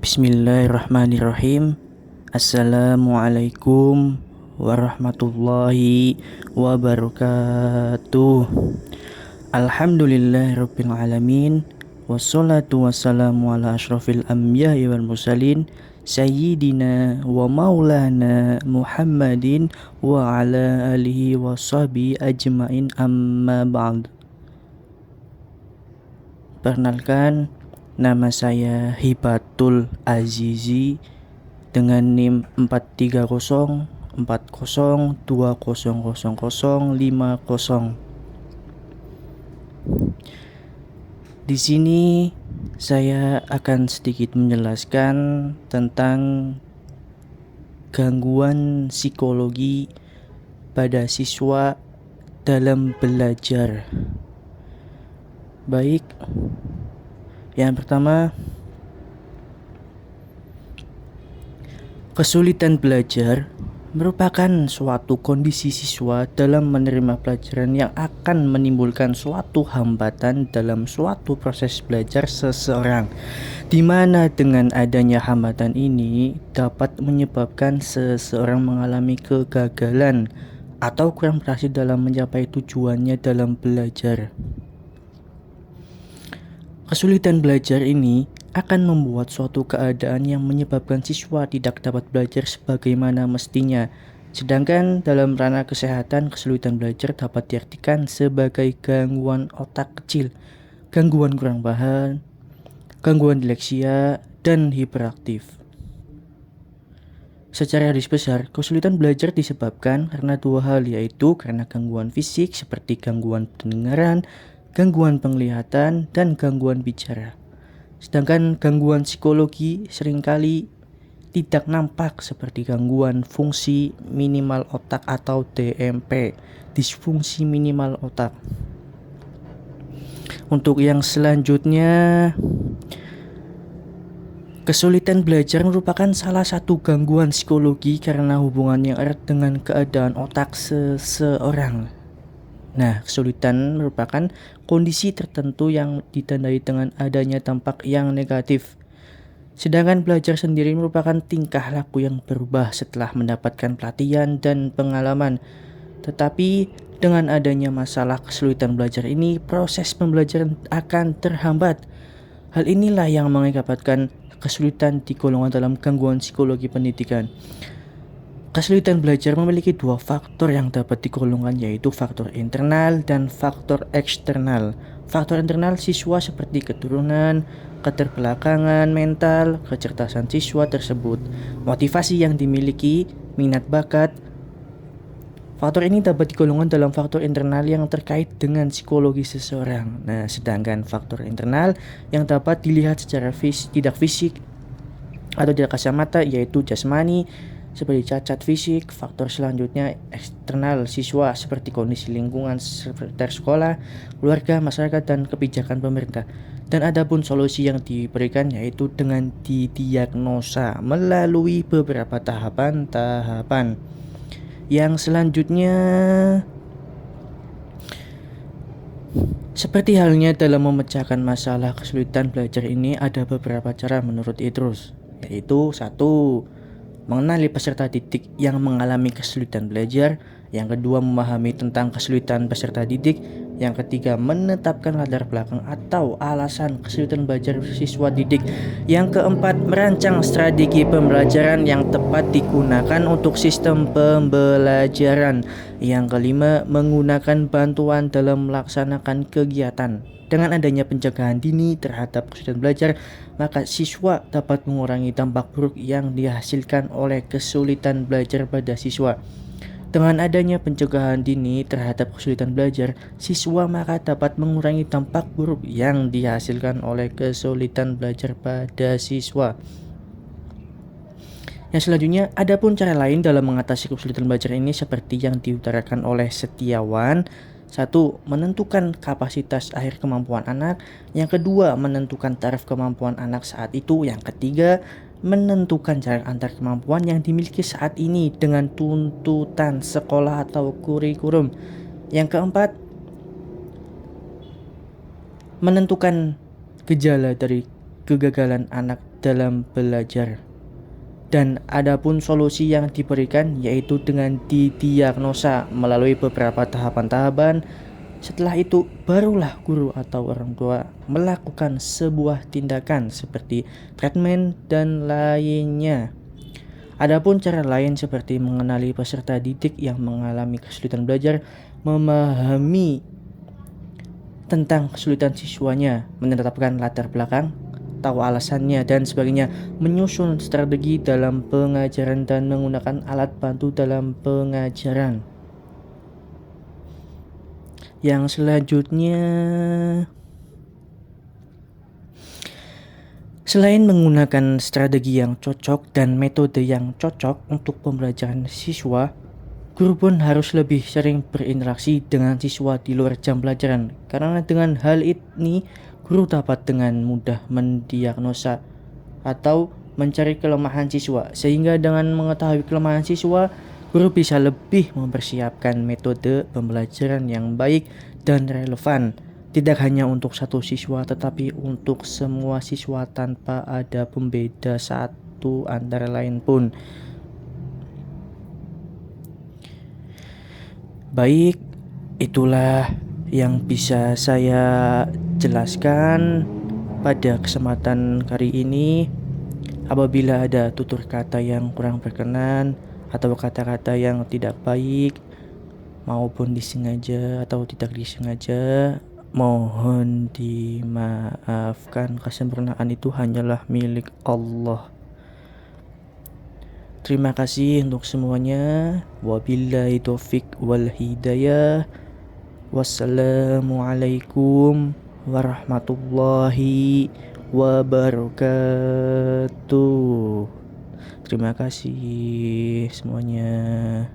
Bismillahirrahmanirrahim. Assalamualaikum warahmatullahi wabarakatuh. Alhamdulillahirabbil alamin. Wassalatu wassalamu ala asyrafil anbiya'i wal mursalin sayyidina wa maulana Muhammadin wa ala alihi wa sahbihi ajmain amma ba'd. Perkenalkan, nama saya Hibatul Azizi dengan NIM 43040200050. Di sini saya akan sedikit menjelaskan tentang gangguan psikologi pada siswa dalam belajar. Baik, yang pertama, kesulitan belajar merupakan suatu kondisi siswa dalam menerima pelajaran yang akan menimbulkan suatu hambatan dalam suatu proses belajar seseorang, di mana dengan adanya hambatan ini dapat menyebabkan seseorang mengalami kegagalan atau kurang berhasil dalam mencapai tujuannya dalam belajar. Kesulitan belajar ini akan membuat suatu keadaan yang menyebabkan siswa tidak dapat belajar sebagaimana mestinya. Sedangkan dalam ranah kesehatan, kesulitan belajar dapat diartikan sebagai gangguan otak kecil, gangguan kurang paham, gangguan disleksia, dan hiperaktif. Secara garis besar, kesulitan belajar disebabkan karena dua hal, yaitu karena gangguan fisik seperti gangguan pendengaran, gangguan penglihatan, dan gangguan bicara. Sedangkan gangguan psikologi seringkali tidak nampak seperti gangguan fungsi minimal otak atau DMP, disfungsi minimal otak. Untuk yang selanjutnya, kesulitan belajar merupakan salah satu gangguan psikologi karena hubungan yang erat dengan keadaan otak seseorang. Nah, kesulitan merupakan kondisi tertentu yang ditandai dengan adanya dampak yang negatif. Sedangkan belajar sendiri merupakan tingkah laku yang berubah setelah mendapatkan pelatihan dan pengalaman. Tetapi dengan adanya masalah kesulitan belajar ini, proses pembelajaran akan terhambat. Hal inilah yang mengakibatkan kesulitan digolongkan dalam gangguan psikologi pendidikan. Kesulitan belajar memiliki dua faktor yang dapat digolongkan, yaitu faktor internal dan faktor eksternal. Faktor internal siswa seperti keturunan, keterbelakangan mental, kecerdasan siswa tersebut, motivasi yang dimiliki, minat bakat. Faktor ini dapat digolongkan dalam faktor internal yang terkait dengan psikologi seseorang. Nah, sedangkan faktor internal yang dapat dilihat secara tidak fisik atau tidak kasat mata, yaitu jasmani, seperti cacat fisik. Faktor selanjutnya eksternal siswa seperti kondisi lingkungan sekitar sekolah, keluarga, masyarakat, dan kebijakan pemerintah. Dan adapun solusi yang diberikan yaitu dengan didiagnosa melalui beberapa tahapan-tahapan. Yang selanjutnya, seperti halnya dalam memecahkan masalah kesulitan belajar ini, ada beberapa cara menurut Idrus, yaitu 1. Mengenali peserta didik yang mengalami kesulitan belajar. Yang kedua, memahami tentang kesulitan peserta didik. Yang ketiga, menetapkan latar belakang atau alasan kesulitan belajar siswa didik. Yang keempat, merancang strategi pembelajaran yang tepat digunakan untuk sistem pembelajaran. Yang kelima, menggunakan bantuan dalam melaksanakan kegiatan. Dengan adanya pencegahan dini terhadap kesulitan belajar, maka siswa dapat mengurangi dampak buruk yang dihasilkan oleh kesulitan belajar pada siswa. Dengan adanya pencegahan dini terhadap kesulitan belajar siswa, maka dapat mengurangi dampak buruk yang dihasilkan oleh kesulitan belajar pada siswa. Yang selanjutnya, ada pun cara lain dalam mengatasi kesulitan belajar ini seperti yang diutarakan oleh Setiawan. 1. Menentukan kapasitas akhir kemampuan anak. Yang kedua, menentukan taraf kemampuan anak saat itu. Yang ketiga, menentukan jarak antar kemampuan yang dimiliki saat ini dengan tuntutan sekolah atau kurikulum. Yang keempat, menentukan gejala dari kegagalan anak dalam belajar. Dan adapun solusi yang diberikan yaitu dengan didiagnosa melalui beberapa tahapan-tahapan. Setelah itu barulah guru atau orang tua melakukan sebuah tindakan seperti treatment dan lainnya. Adapun cara lain seperti mengenali peserta didik yang mengalami kesulitan belajar, memahami tentang kesulitan siswanya, menetapkan latar belakang, tahu alasannya dan sebagainya, menyusun strategi dalam pengajaran dan menggunakan alat bantu dalam pengajaran. Yang selanjutnya, selain menggunakan strategi yang cocok dan metode yang cocok untuk pembelajaran siswa, guru pun harus lebih sering berinteraksi dengan siswa di luar jam pelajaran. Karena dengan hal ini, guru dapat dengan mudah mendiagnosa atau mencari kelemahan siswa. Sehingga dengan mengetahui kelemahan siswa, guru bisa lebih mempersiapkan metode pembelajaran yang baik dan relevan, tidak hanya untuk satu siswa tetapi untuk semua siswa tanpa ada pembeda satu antara lain pun. Baik, itulah yang bisa saya jelaskan pada kesempatan kali ini. Apabila ada tutur kata yang kurang berkenan atau kata-kata yang tidak baik maupun disengaja atau tidak disengaja, mohon dimaafkan. Kesempurnaan itu hanyalah milik Allah. Terima kasih untuk semuanya. Wabillahi taufik wal hidayah. Wassalamualaikum warahmatullahi wabarakatuh. Terima kasih semuanya.